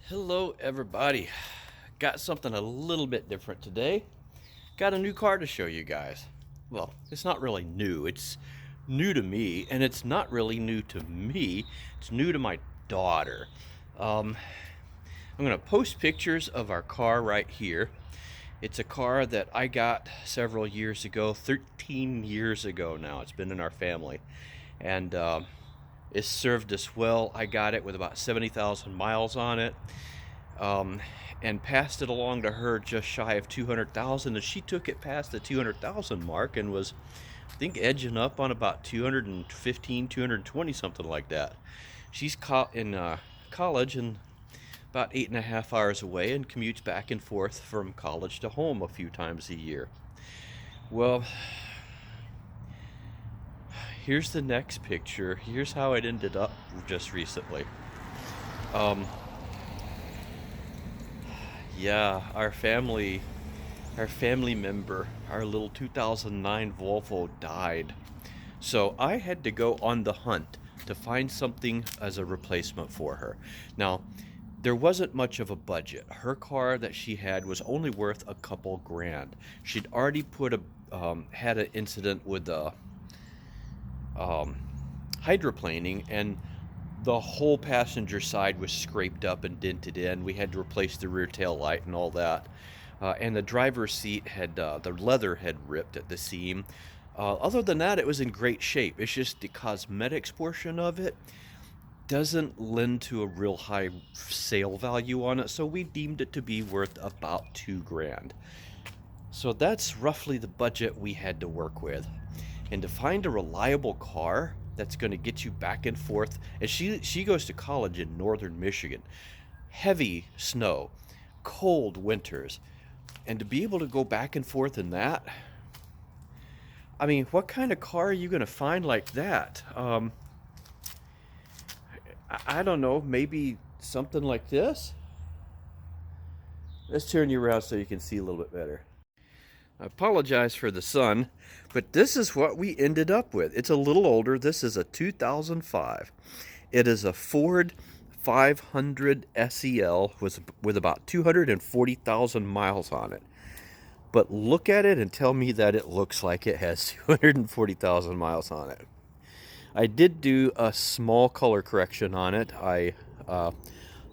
Hello everybody. Got something a little bit different today. Got a new car to show you guys. Well, it's not really new. It's new to me, and it's not really new to me. It's new to my daughter. Um, I'm gonna post pictures of our car right here. It's a car that I got several years ago, 13 years ago now. It's been in our family, and it's served us well. I got it with about 70,000 miles on it, um, and passed it along to her just shy of 200,000, and she took it past the 200,000 mark and was, I think, edging up on about 215, 220, something like that. She's in college and about 8.5 hours away, and commutes back and forth from college to home a few times a year. Well, here's the next picture. Here's how it ended up just recently. Um, yeah, our family member, our little 2009 Volvo died. So I had to go on the hunt to find something as a replacement for her. Now, there wasn't much of a budget. Her car that she had was only worth a couple grand. She'd already had an incident with um, hydroplaning, and the whole passenger side was scraped up and dented in. We had to replace the rear tail light and all that. And the driver's seat had, the leather had ripped at the seam. Other than that, it was in great shape. It's just the cosmetics portion of it doesn't lend to a real high sale value on it, so we deemed it to be worth about 2 grand. So that's roughly the budget we had to work with. And to find a reliable car that's going to get you back and forth, and she goes to college in northern Michigan, heavy snow, cold winters, and to be able to go back and forth in that, I mean, what kind of car are you going to find like that? I don't know, maybe something like this? Let's turn you around so you can see a little bit better. I apologize for the sun, but this is what we ended up with. It's a little older. This is a 2005. It is a Ford 500 SEL with about 240,000 miles on it. But look at it and tell me that it looks like it has 240,000 miles on it. I did do a small color correction on it. I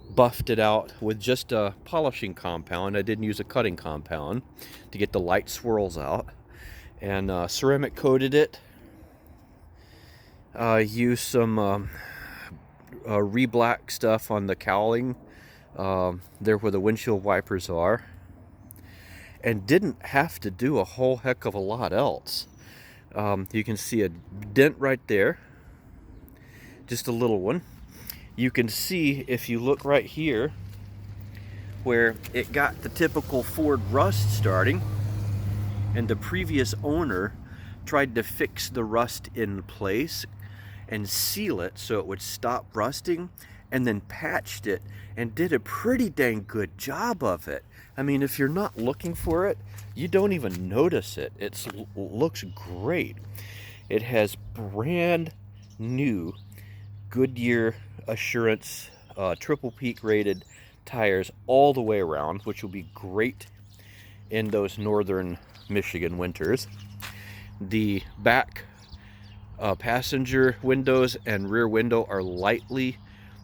buffed it out with just a polishing compound. I didn't use a cutting compound to get the light swirls out. And ceramic coated it. Used some re-black stuff on the cowling there where the windshield wipers are. And didn't have to do a whole heck of a lot else. You can see a dent right there. Just a little one. You can see, if you look right here, where it got the typical Ford rust starting, and the previous owner tried to fix the rust in place and seal it so it would stop rusting, and then patched it and did a pretty dang good job of it. I mean, if you're not looking for it, you don't even notice it. It looks great. It has brand new Goodyear Assurance triple peak rated tires all the way around, which will be great in those northern Michigan winters. The back passenger windows and rear window are lightly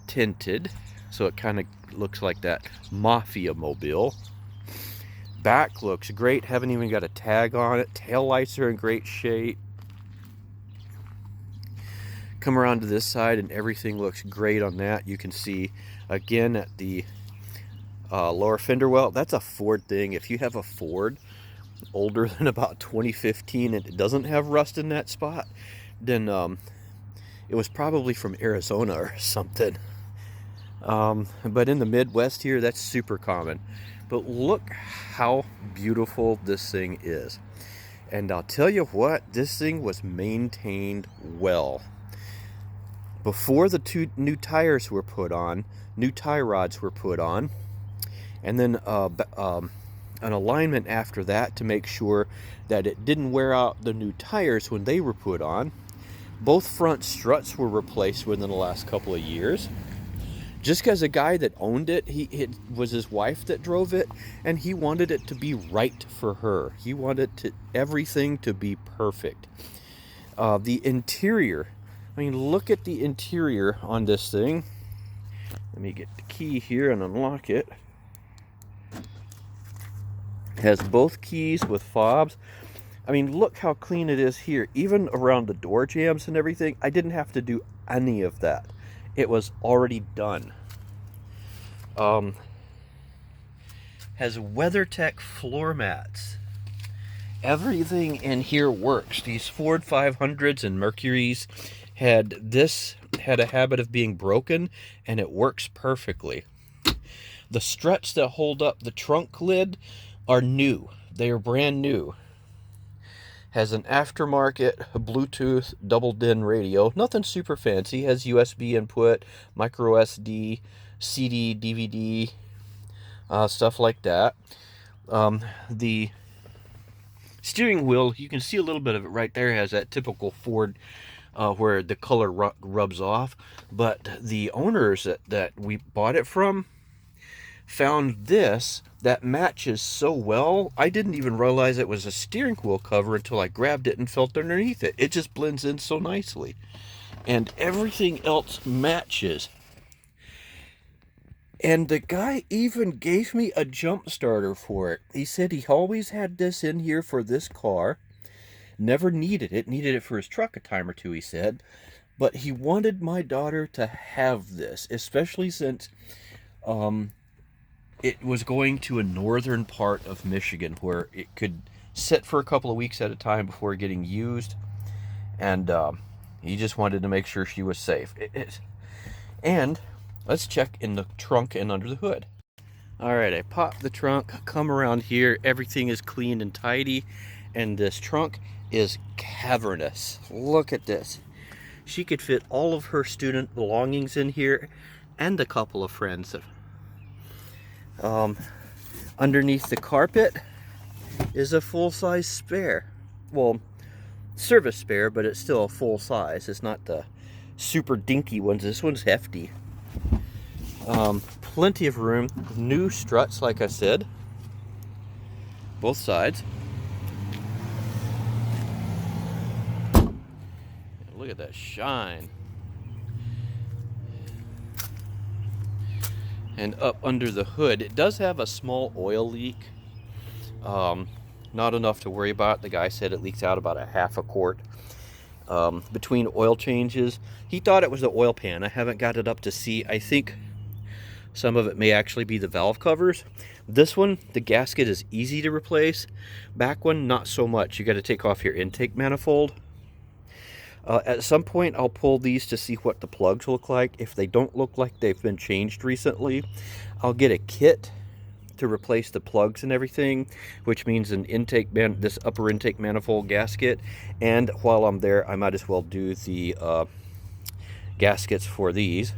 tinted, so it kind of looks like that mafia mobile. Back looks great, haven't even got a tag on it. Tail lights are in great shape. Come around to this side and everything looks great on that. You can see again at the lower fender well, that's a Ford thing. If you have a Ford older than about 2015 and it doesn't have rust in that spot, then it was probably from Arizona or something. But in the Midwest here, that's super common. But look how beautiful this thing is. And I'll tell you what, this thing was maintained well. Before the two new tires were put on, new tie rods were put on, and then an alignment after that to make sure that it didn't wear out the new tires when they were put on. Both front struts were replaced within the last couple of years. Just because a guy that owned it, it was his wife that drove it, and he wanted it to be right for her. He wanted everything to be perfect. The interior, I mean, look at the interior on this thing. Let me get the key here and unlock it. It has both keys with fobs. I mean, look how clean it is here. Even around the door jambs and everything, I didn't have to do any of that. It was already done. Has WeatherTech floor mats. Everything in here works. These Ford 500s and Mercuries had a habit of being broken, and it works perfectly. The struts that hold up the trunk lid are new. They are brand new. Has an aftermarket Bluetooth double DIN radio. Nothing super fancy. Has USB input, micro SD, CD, DVD, stuff like that. The steering wheel, you can see a little bit of it right there. Has that typical Ford where the color rubs off. But the owners that we bought it from found this that matches so well. I didn't even realize it was a steering wheel cover until I grabbed it and felt underneath it. It just blends in so nicely. And everything else matches. And the guy even gave me a jump starter for it. He said he always had this in here for this car. Never needed it for his truck a time or two, he said. But he wanted my daughter to have this, especially since it was going to a northern part of Michigan where it could sit for a couple of weeks at a time before getting used. And he just wanted to make sure she was safe. And let's check in the trunk and under the hood. All right, I popped the trunk, come around here. Everything is clean and tidy. And this trunk is cavernous. Look at this. She could fit all of her student belongings in here and a couple of friends. Underneath the carpet is a full-size spare. Well, service spare, but it's still a full size. It's not the super dinky ones. This one's hefty. Plenty of room. New struts, like I said. Both sides. Look at that shine. And up under the hood, it does have a small oil leak. Not enough to worry about. The guy said it leaks out about a half a quart. Between oil changes, he thought it was the oil pan. I haven't got it up to see. I think some of it may actually be the valve covers. This one, the gasket is easy to replace. Back one, not so much. You got to take off your intake manifold. At some point, I'll pull these to see what the plugs look like. If they don't look like they've been changed recently, I'll get a kit to replace the plugs and everything, which means this upper intake manifold gasket. And while I'm there, I might as well do the gaskets for these.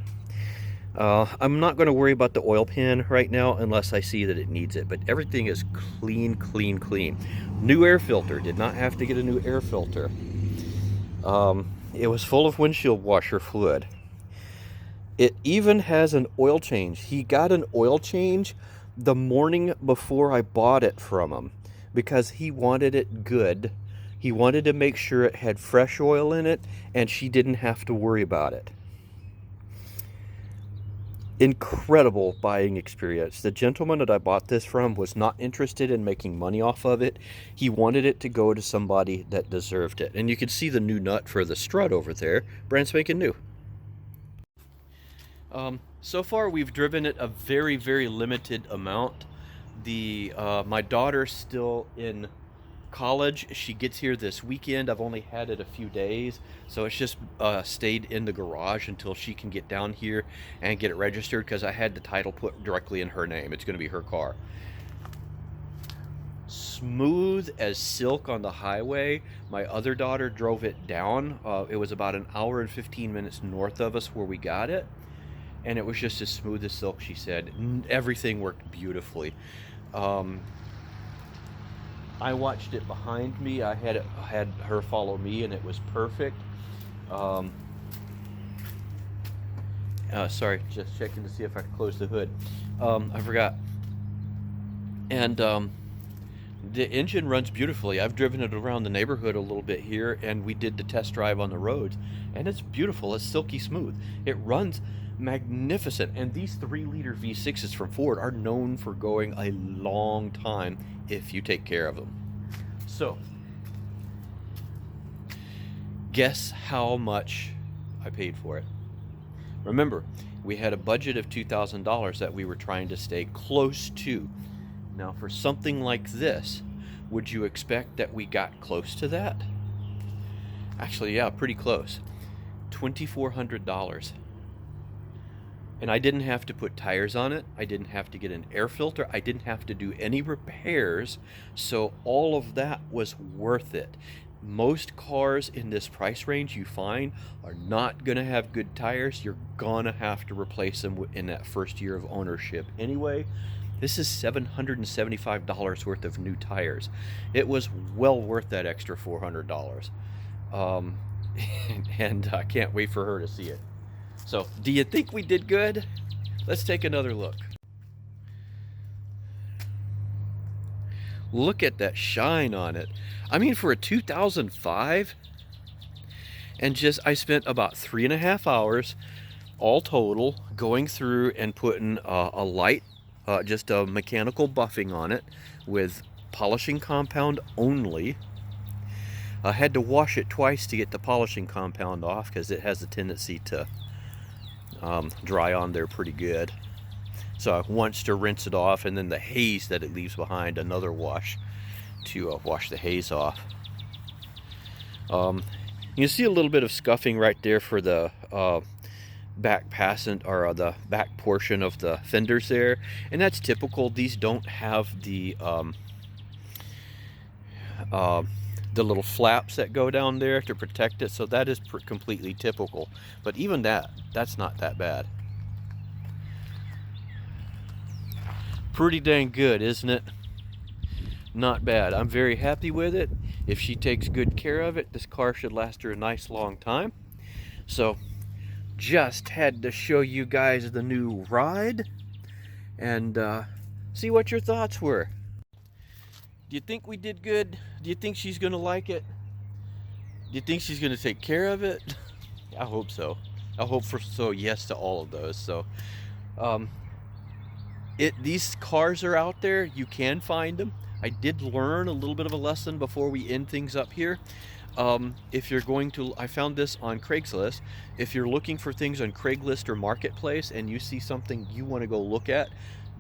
I'm not going to worry about the oil pan right now unless I see that it needs it. But everything is clean, clean, clean. New air filter. Did not have to get a new air filter. It was full of windshield washer fluid. It even has an oil change. He got an oil change the morning before I bought it from him because he wanted it good. He wanted to make sure it had fresh oil in it and she didn't have to worry about it. Incredible buying experience. The gentleman that I bought this from was not interested in making money off of it. He wanted it to go to somebody that deserved it. And you can see the new nut for the strut over there, brand spanking new. So far we've driven it a very, very limited amount. My daughter's still in college. She gets here this weekend. I've only had it a few days, so it's just stayed in the garage until she can get down here and get it registered, because I had the title put directly in her name. It's going to be her car. Smooth as silk on the highway. My other daughter drove it down. It was about an hour and 15 minutes north of us where we got it, and it was just as smooth as silk, she said. Everything worked beautifully. I watched it behind me. I had her follow me, and it was perfect. Sorry, just checking to see if I could close the hood. I forgot. And the engine runs beautifully. I've driven it around the neighborhood a little bit here, and we did the test drive on the roads, and it's beautiful. It's silky smooth. It runs magnificent. And these 3-liter V6s from Ford are known for going a long time if you take care of them. So, guess how much I paid for it. Remember, we had a budget of $2,000 that we were trying to stay close to. Now, for something like this, would you expect that we got close to that? Actually, yeah, pretty close. $2,400. And I didn't have to put tires on it. I didn't have to get an air filter. I didn't have to do any repairs. So all of that was worth it. Most cars in this price range you find are not going to have good tires. You're going to have to replace them in that first year of ownership anyway. This is $775 worth of new tires. It was well worth that extra $400. And I can't wait for her to see it. So, do you think we did good? Let's take another look. Look at that shine on it. I mean, for a 2005, and I spent about 3.5 hours all total going through and putting a light, just a mechanical buffing on it with polishing compound only. I had to wash it twice to get the polishing compound off because it has a tendency to dry on there pretty good. So once to rinse it off, and then the haze that it leaves behind, another wash to wash the haze off. You see a little bit of scuffing right there for the back passenger, or the back portion of the fenders there, and that's typical. These don't have the little flaps that go down there to protect it, so that is completely typical. But even that's not that bad. Pretty dang good, isn't it? Not bad. I'm very happy with it. If she takes good care of it, this car should last her a nice long time. So, just had to show you guys the new ride and see what your thoughts were. Do you think we did good? Do you think she's gonna like it? Do you think she's gonna take care of it? I hope so. I hope so yes to all of those. So these cars are out there. You can find them. I did learn a little bit of a lesson before we end things up here. If you're going to, I found this on Craigslist. If you're looking for things on Craigslist or Marketplace and you see something you want to go look at,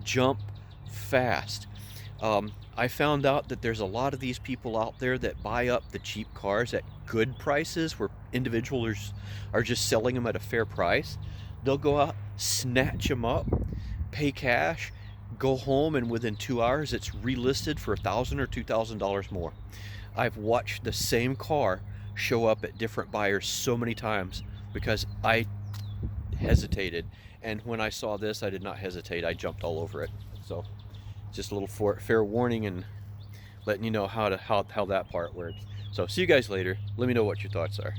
jump fast. I found out that there's a lot of these people out there that buy up the cheap cars at good prices, where individuals are just selling them at a fair price. They'll go out, snatch them up, pay cash, go home, and within 2 hours it's relisted for $1,000 or $2,000 more. I've watched the same car show up at different buyers so many times because I hesitated, and when I saw this, I did not hesitate. I jumped all over it. So just a little fair warning and letting you know how that part works. So see you guys later. Let me know what your thoughts are.